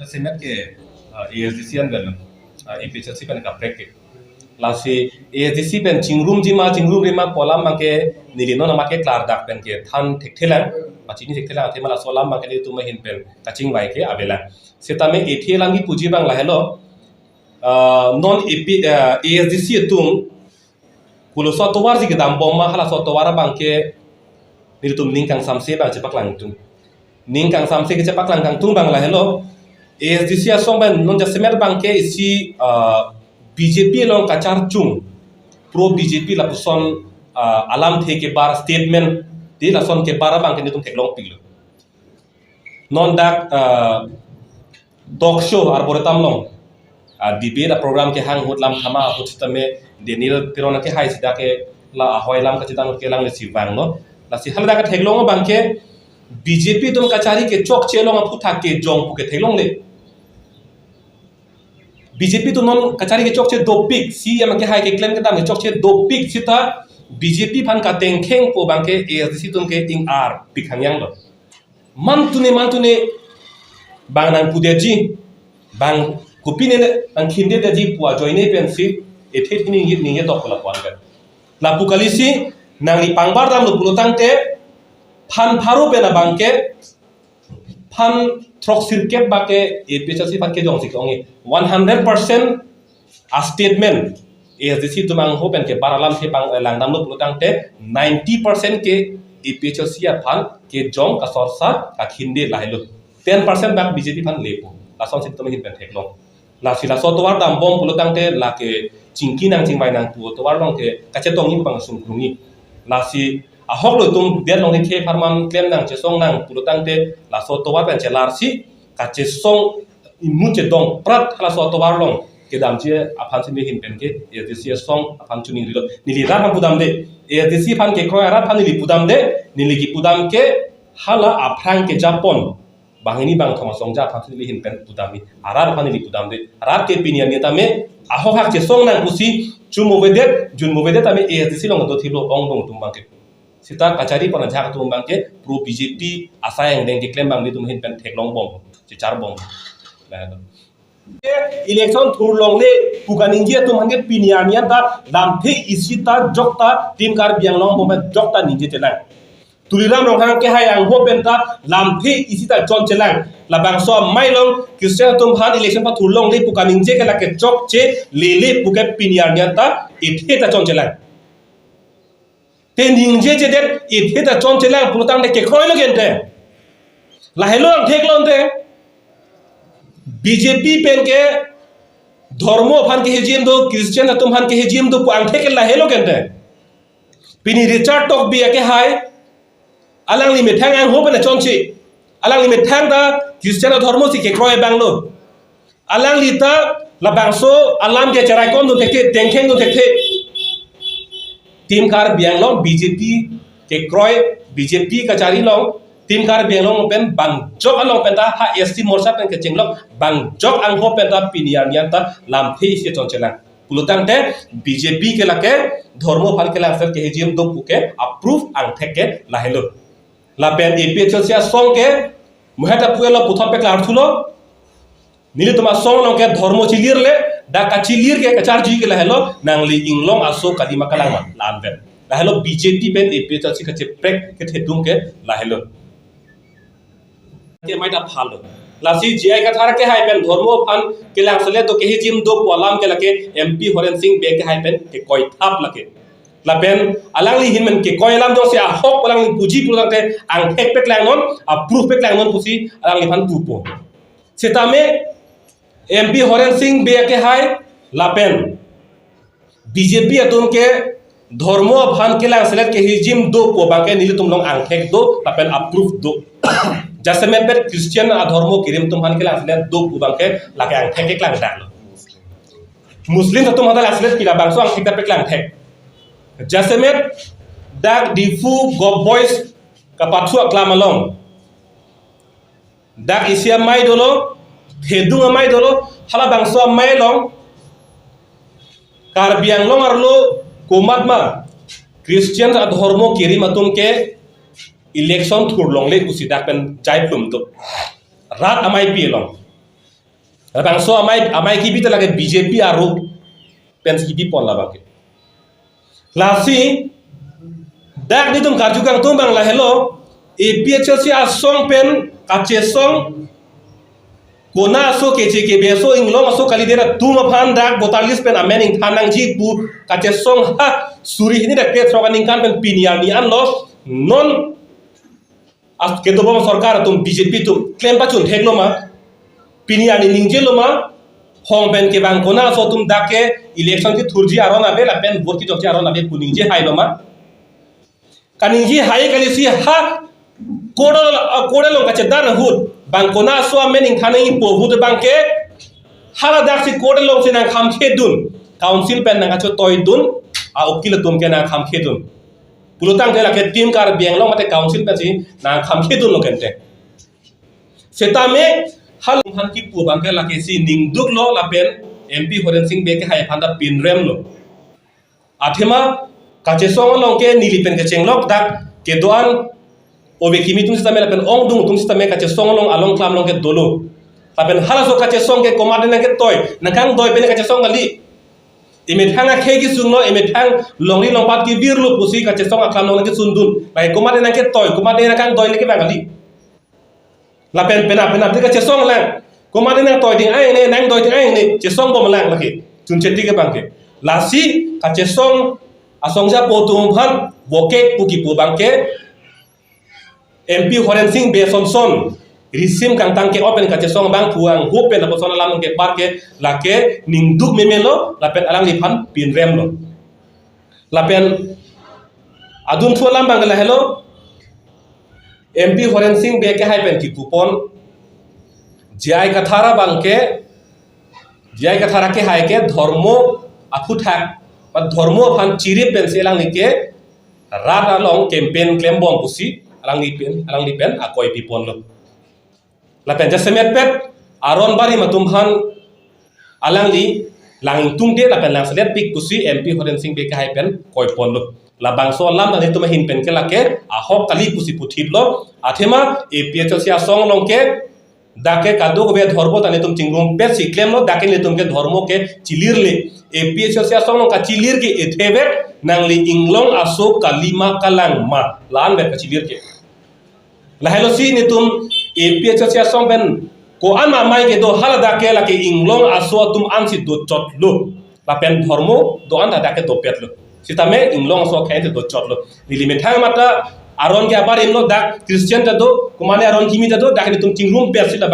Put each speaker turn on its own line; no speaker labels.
Semet ke ASDC an gan IPHC pen ka prek lasi ASDC pen cingrum rima polam make nirino na make klar dak pen ke than thekthelang machini thekthelang the mala solam make ni tuma hin pen kaching vai ke avela setame ATL angi puji bang lahelo non ASDC tum kulo sotowar ji gedam bomma hala sotowara bangke niritum ningkang samse bang cepak langtung ningkang samse ke cepak langkang tung bang lahelo ASDC asong ban non jasemer bangke isi BJP long kachar chung pro BJP la puson alam the ke bar statement di la son ke bara bangke ni tum theklong pilo non dak talk show ar boretam long debate program ke hang hut lam thama hut tame denil tirona ke hai sida ke la hoi lam ka chidang ke lang le sivang no la si halda ka theklong bangke BJP tum kachari ke chok chelong aputha ke jong pu ke theklong le BJP तो non Kachari के चौक से दो pick C M के high के claim के दाम के चौक से दो पिक सिता BJP फान का तेंखेंग को बांके ASDC तुम के इंग आर पिक हंग्यांग लो मन तूने बांग नांग पुदे जी बांग कुपी ने बांग खिंदे दे जी पुआ जोइने पेंसी एथे थिनी ये तो कोला पान कर ला पुकलिसी नांगी पांगबार दाम लो पुलोतांगते फान फारो पे ना बांके फान थ्रॉक सिरकेट बाके APHC फान के Jong सिकोंगे 100% a statement ASDC tumang hopen ke baralam ke pang langdam lo pulutang te 90% ke APHC ya fan ke jong ka sorsa ka khinde lahilo 10% bak BJP fan lepo la son sit tumang hin pen long la sila so towar dam bom pulutang te la ke chingki nang chingbai nang pu towar long ke ka che tong ni bang sum krungi la si a hok lo tum der long ke farman claim nang che song nang pulutang te la so towar pen che lar si ka che song imunche dong prat kala so to warlong ke damche aphan sin hin pen ke ASDC song aphan chuni rilo nili ra phan pudam de ASDC phan ke khoi ara phan nili pudam de nili ki pudam ke hala aphrang ke japon bangini bang thoma song ja phan sin hin pen pudami ara phan nili pudam de ara ke pinian ni tame aho hak che song nang kusi jun movedet tame ASDC long do thilo ong dong tum bang ke sita kachari pona jha tum bang ke pro BJP asayang deng ke claim bang ni tum hin pen theklong bom che char bom election थुरलोंगले पुगानिंगे तुम हंगे पिनियानिया दा लामथे इसिता जokta team car बियांगलों बोमे जokta निजे चला तुलिराम रोहां के हाय आंगो पेंता लामथे इसिता चोन चला लाबांगसो माइलों क्रिश्चियन तुम हान इलेक्शन पा थुरलोंगले पुगानिंगे के लाके चोकचे लेले पुगे पिनियानिया दा इथे ता चोन चला ते निंजे जेदे इथे ता चोन चला पुलतांग दे के खोय लगेंते लाहेलो ठेकलोंते BJP pen ke धर्मो फान के हेजियम दो क्रिश्चियन तुम फान के हेजियम दो अंगठे के लाहेलो केंते पिनी रिचार्ड टॉक भी के हाय अलांग नि मेथांग आं हो बने चोनची अलांग नि मेथांग दा क्रिश्चियन धर्मो सि के क्रॉय बांगलो अलांग लिता लाबांगसो अलाम के चराय कोन दो तेके तेंखेंग दो तेके टीम कार बियांगलो BJP के क्रॉय BJP Kachari low tim kar bianglong pen bang jok along pen ta ha ST morsa pen ke chenglok bang jok ang ho pen ta pinian yan ta lam thei se chon chelang pulutang te BJP ke lake dharmo phal ke laser ke hejim do puke approve ang theke lahelo la pen APHC song ke mohata puela puthap pe klar thulo nile tuma song long ke dharmo chilir le da ka chilir ke kachar ji ke lahelo nangli inglong aso kadima kalang lam pen lahelo BJP pen APHC ke prek ke thedung ke lahelo के माइटा follow लासी GI का थारा के high pen धर्मो फान के लासले तो के gym दो पोलाम के लके MP हरेन सिंह बे के हाई पेन के कोई थाप लके ला पेन अलांगली हिनमन के कोई लाम दो से हक अलांगली पुजी पुलते आं फेक पेक लांगन अप्रूव पेक लांगन पुसी अलांगली फान पुपो सेता में MP हरेन सिंह बे के हाई ला पेन BJP अतुम के धर्मो फान के लासले के जिम दो को बाके नीले तुम लोग आं फेक दो ला पेन अप्रूव दो जैसे मैं पर क्रिश्चियन धर्मो किरिम तुम हान के लासले दो पुबां के लाके आं थे के क्लांग डालो मुस्लिम तो तुम हदा लासले पिला बांसो आं ठिका पे क्लांग थे जैसे मैं डाक डिफू गॉब बॉयज का पाथु अक्लाम अलोंग डाक इसिया माई दोलो फेदु माई दोलो हला बांसो माई लोंग कार बियांगलोंग अरलो कोमातमा क्रिश्चियन धर्मो किरिम तुम के इलेक्शन थुरलोंगले कुसिदा पेन जाय प्लुम तो रात अमाय पियलों bang so amai ki bita lage BJP aru pen ki bi pon la bang ke lasi dak ni tum karju kang tum bang la hello APHC asong pen kache song kona so kece ke beso inglong so kalidera tum aphan dak botalis pen amening thanang ji pu kache song ha suri hini dak pet roganing kan pen pinia ni an lo non as ke to bom sarkar tum BJP tum claim pa chun theklo ma pinia ni ningjelo ma hong pen ke bang kona so tum dake election ki thurji aron abe la pen vote ki jokji aron abe kuningje hailo ma kaningi hai kalisi ha kodal kache dar hud bang kona so mening thanang po hud bang ke hala dak si kodal se nang kham khedun council pen nang acho toy dun a okil tum ke nang kham khedun pulutang te la ke team kar biang long mate council pen si nang kham khedun lo kente setame hal han ki pu bang ke la ke si ning duk lo la pen MP Horen Singh be ke hai phanda pin rem lo athema kache song long ke nili pen ke chenglok dak ke doan obe kimi tum sistame la pen ong dung tum sistame kache song long along klam long ke dolo la pen hala so kache song ke command na ke toy nakang doi pen kache song gali ime thanga khegi sungno ime thang longri longpat ki birlu pusi kache song aklam long ke sundun bai command na ke toy command na kang doi le ke bangali la pen pena kache song lang command na toy ding ai ne nang doi ding ai ne che song bom lang la ke chun cheti ke bangke la si kache song asong ja potum phan boke puki pu bangke MP Horen Singh be son risim kang tang ke open kache song bang puang hopen la person lam ke par ke la ke ning duk memelo la pen alang li phan pin rem lo la pen adun thu lam bang la hello MP Horen Singh be ke hai pen ki kupon jai kathara bang ke jai kathara ke hai ke dharmo afuthak ba dharmo phan chiri pen se lang ni ke rat along campaign claim bom pusi alang li pen akoi pipon lo la pen jasemet pet aron bari matum han alang li lang tung de la pen lang selet pik pusi MP Horen Singh be ka hai pen koi pon lo la bang so lam na tum hin pen ke la ke a hok kali pusi puthip lo athema APHC song long ke dake kadu be dhorbo tane tum chingrum pe si claim lo dake le tum ke dhormo ke chilir le APHC song long ka chilir ke ethebe nang li inglong aso kalima kalang ma lan be ka chilir ke la hello si ni tum APHC song ben ko ama mai ke do hala dake la ke inglong aso tum ansi do chot lo la pen dhormo do an dake do pet lo sitame inglong aso khain do chot lo nili methang mata aron ke abar imlo dak Christian ta do kumane aron kimi ta do dak ni tum chingrum pe si la